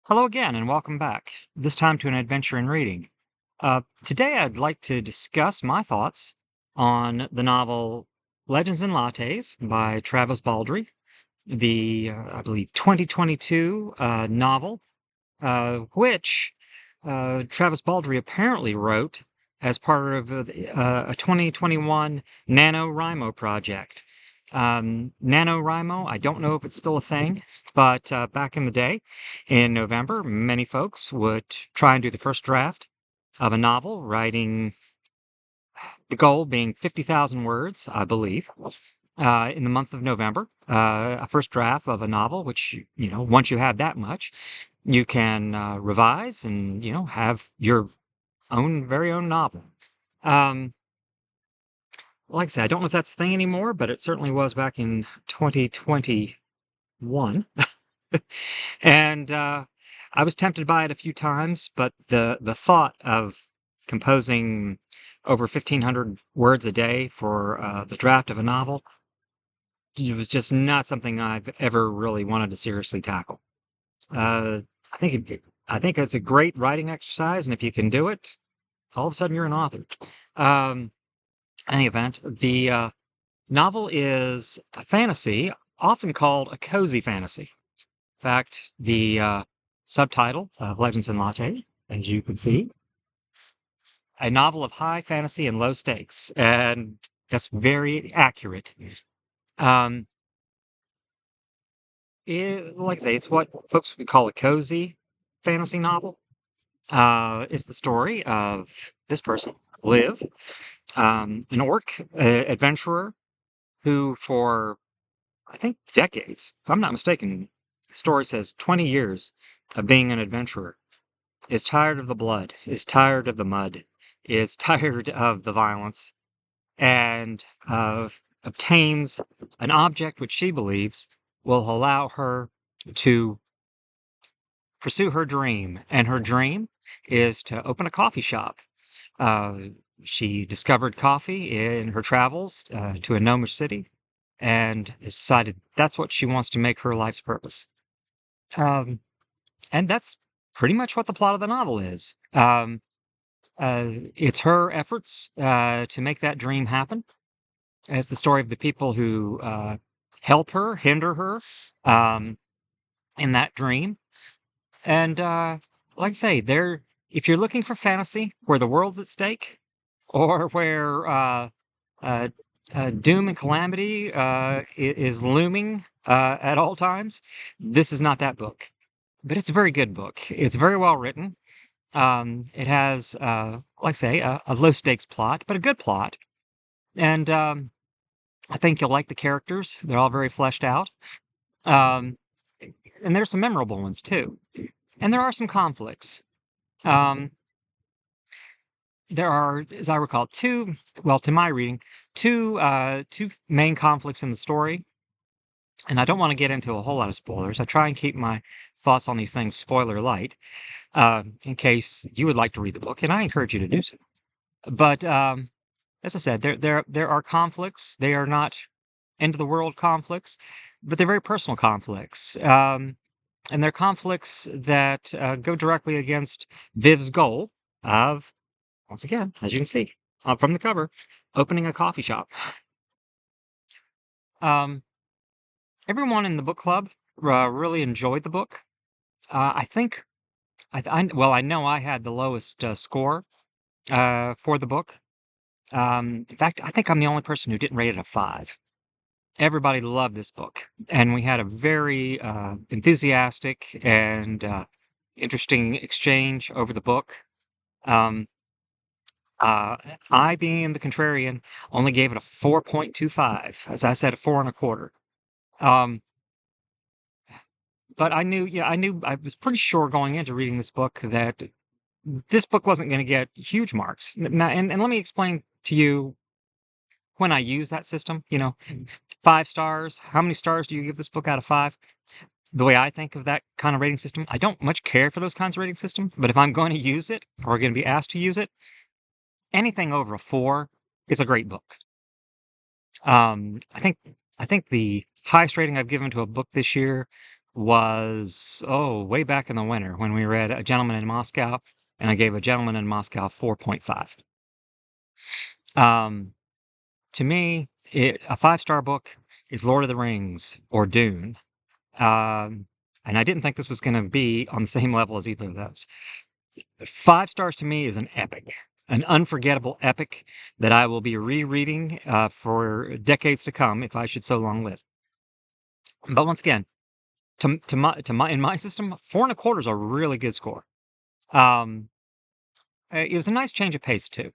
Hello again, and welcome back, this time to an adventure in reading. Today, I'd like to discuss my thoughts on the novel Legends and Lattes by Travis Baldree, the, I believe, 2022 novel, which Travis Baldree apparently wrote as part of a 2021 NaNoWriMo project. NaNoWriMo, I don't know if it's still a thing, but back in the day, in November, many folks would try and do the first draft of a novel, writing the goal being 50,000 words, I believe, in the month of November. A first draft of a novel, which, once you have that much, you can revise and, have your very own novel. Like I said, I don't know if that's a thing anymore, but it certainly was back in 2021. And I was tempted by it a few times, but the thought of composing over 1,500 words a day for the draft of a novel, it was just not something I've ever really wanted to seriously tackle. I think it's a great writing exercise, and if you can do it, all of a sudden you're an author. Any event, the novel is a fantasy, often called a cozy fantasy. In fact, the subtitle of Legends and Latte, as you can see, a novel of high fantasy and low stakes, and that's very accurate. Like I say, it's what folks would call a cozy fantasy novel. It's the story of this person, Liv, an orc adventurer who, for I think decades, if I'm not mistaken, the story says 20 years of being an adventurer, is tired of the blood, is tired of the mud, is tired of the violence, and obtains an object which she believes will allow her to pursue her dream. And her dream is to open a coffee shop. She discovered coffee in her travels to a gnomish city and has decided that's what she wants to make her life's purpose. And that's pretty much what the plot of the novel is. It's her efforts to make that dream happen. It's the story of the people who help her, hinder her in that dream. And like I say, if you're looking for fantasy where the world's at stake, or where doom and calamity is looming at all times, this is not that book. But it's a very good book. It's very well written. It has, like I say, a low stakes plot, but a good plot. And I think you'll like the characters. They're all very fleshed out. And there's some memorable ones too. And there are some conflicts. There are, as I recall, to my reading, two main conflicts in the story. And I don't want to get into a whole lot of spoilers. I try and keep my thoughts on these things spoiler light, in case you would like to read the book, and I encourage you to do so. But as I said, there are conflicts. They are not end of the world conflicts, but they're very personal conflicts. And they're conflicts that go directly against Viv's goal of, once again, as you can see from the cover, opening a coffee shop. Everyone in the book club really enjoyed the book. I think, I know I had the lowest score for the book. In fact, I think I'm the only person who didn't rate it a 5. Everybody loved this book, and we had a very enthusiastic and interesting exchange over the book. I, being the contrarian, only gave it a 4.25. As I said, a 4 1/4. But I was pretty sure going into reading this book that this book wasn't going to get huge marks. Now, and let me explain to you when I use that system. 5 stars. How many stars do you give this book out of 5? The way I think of that kind of rating system, I don't much care for those kinds of rating systems, but if I'm going to use it or going to be asked to use it, anything over a 4 is a great book. I think the highest rating I've given to a book this year was, way back in the winter when we read A Gentleman in Moscow, and I gave A Gentleman in Moscow 4.5. Um, to me, a 5-star book is Lord of the Rings or Dune. And I didn't think this was going to be on the same level as either of those. 5 stars to me is an epic, an unforgettable epic that I will be rereading for decades to come if I should so long live. But once again, in my system, 4.25 is a really good score. It was a nice change of pace too.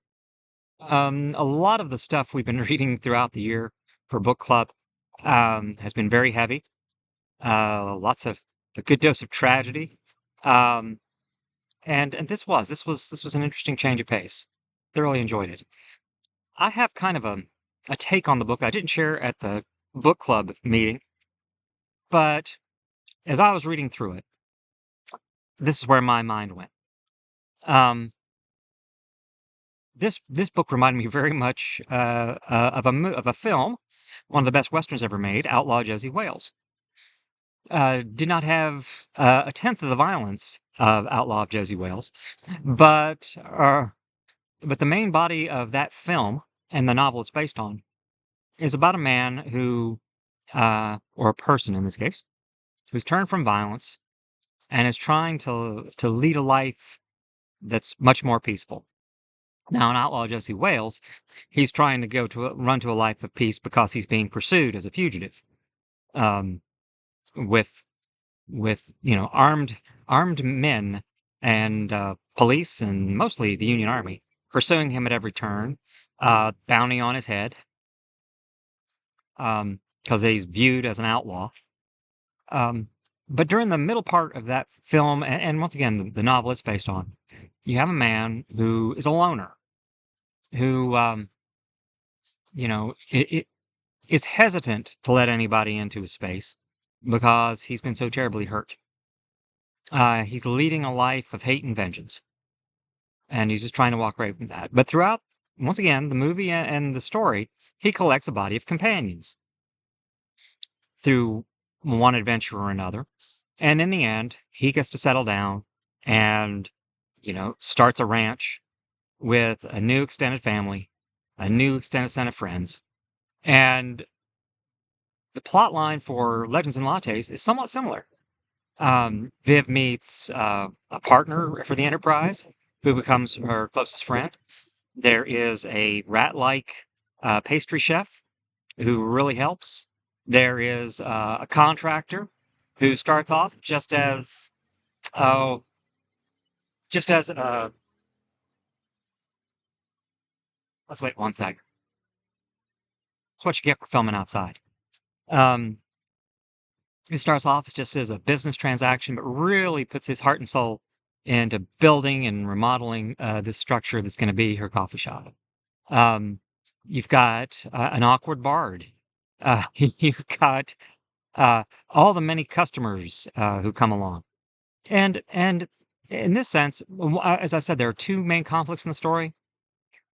A lot of the stuff we've been reading throughout the year for book club has been very heavy. Lots of a good dose of tragedy. Um, and this was an interesting change of pace. Thoroughly enjoyed it. I have kind of a take on the book I didn't share at the book club meeting, but as I was reading through it, this is where my mind went. Um, this book reminded me very much of a film, one of the best westerns ever made, Outlaw Josie Wales. Did not have a tenth of the violence of Outlaw of Josie Wales, but the main body of that film and the novel it's based on is about a man who, or a person in this case, who's turned from violence and is trying to lead a life that's much more peaceful. Now, in Outlaw Josie Wales, he's trying to run to a life of peace because he's being pursued as a fugitive, um, with armed men and police and mostly the Union Army pursuing him at every turn, bounty on his head, because he's viewed as an outlaw. But during the middle part of that film, and once again, the novel it's based on, you have a man who is a loner, who, is hesitant to let anybody into his space because he's been so terribly hurt. He's leading a life of hate and vengeance, and he's just trying to walk away from that. But throughout, once again, the movie and the story, he collects a body of companions through one adventure or another. And in the end, he gets to settle down and, starts a ranch with a new extended family, a new extended set of friends. And the plot line for Legends and Lattes is somewhat similar. Viv meets a partner for the Enterprise who becomes her closest friend. There is a rat-like pastry chef who really helps. There is a contractor who starts off oh, just as let's wait one second. That's what you get for filming outside. Um, who starts off just as a business transaction, but really puts his heart and soul into building and remodeling this structure that's going to be her coffee shop. Um, you've got an awkward bard. You've got all the many customers who come along. And in this sense, as I said, there are two main conflicts in the story.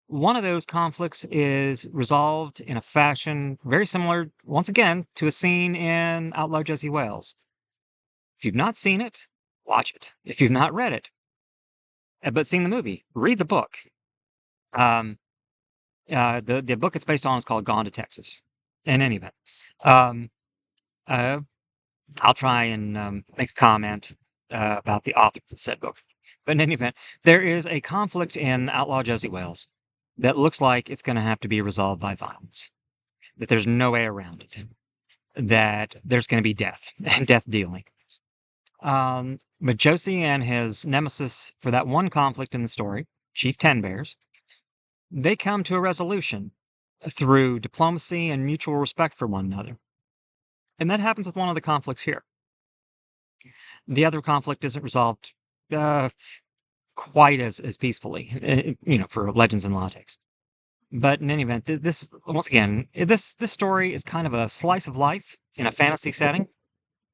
One of those conflicts is resolved in a fashion very similar, once again, to a scene in Outlaw Josie Wales. If you've not seen it, watch it. If you've not read it, but seen the movie, read the book. The book it's based on is called Gone to Texas. In any event, um, uh, I'll try and make a comment about the author of the said book. But in any event, there is a conflict in Outlaw Josie Wales that looks like it's going to have to be resolved by violence. That there's no way around it. That there's going to be death and death dealing. But Josie and his nemesis for that one conflict in the story, Chief Ten Bears, they come to a resolution through diplomacy and mutual respect for one another. And that happens with one of the conflicts here. The other conflict isn't resolved quite as peacefully, for Legends and Lattes. But in any event, this once again, this story is kind of a slice of life in a fantasy setting.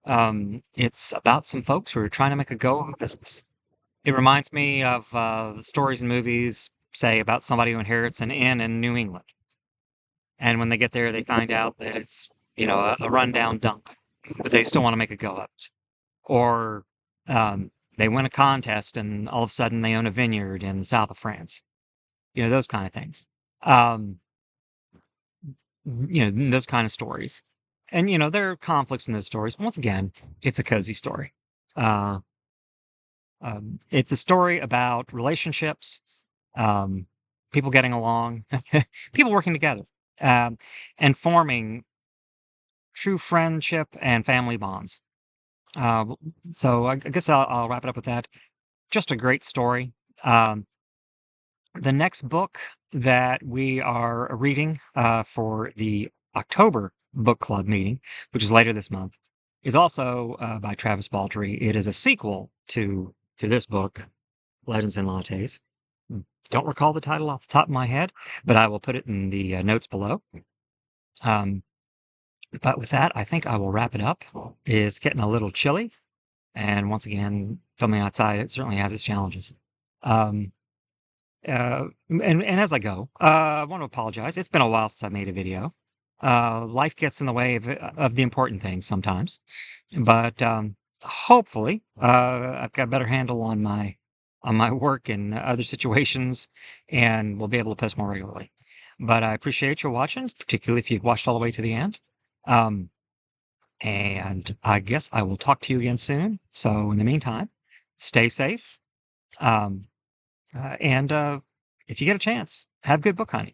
It's about some folks who are trying to make a go of a business. It reminds me of the stories and movies, say, about somebody who inherits an inn in New England. And when they get there, they find out that it's, a rundown dump, but they still want to make a go of it. or they win a contest and all of a sudden they own a vineyard in the south of France. Those kind of things. Um, those kind of stories. And, there are conflicts in those stories. Once again, it's a cozy story. Uh, it's a story about relationships, um, people getting along, people working together, um, and forming true friendship and family bonds. Uh, so I guess I'll wrap it up with that. Just a great story. Um, the next book that we are reading for the October book club meeting, which is later this month, is also by Travis Baldree. It is a sequel to this book, Legends and Lattes. Don't recall the title off the top of my head, but I will put it in the notes below. Um, but with that, I think I will wrap it up. It's getting a little chilly, and once again, filming outside, it certainly has its challenges. Um, and as I go, I want to apologize. It's been a while since I made a video. Life gets in the way of the important things sometimes, but hopefully, I've got a better handle on my work and other situations, and we'll be able to post more regularly. But I appreciate you watching, particularly if you've watched all the way to the end. Um, and I guess I will talk to you again soon. So in the meantime, stay safe. Um, and if you get a chance, have good book hunting.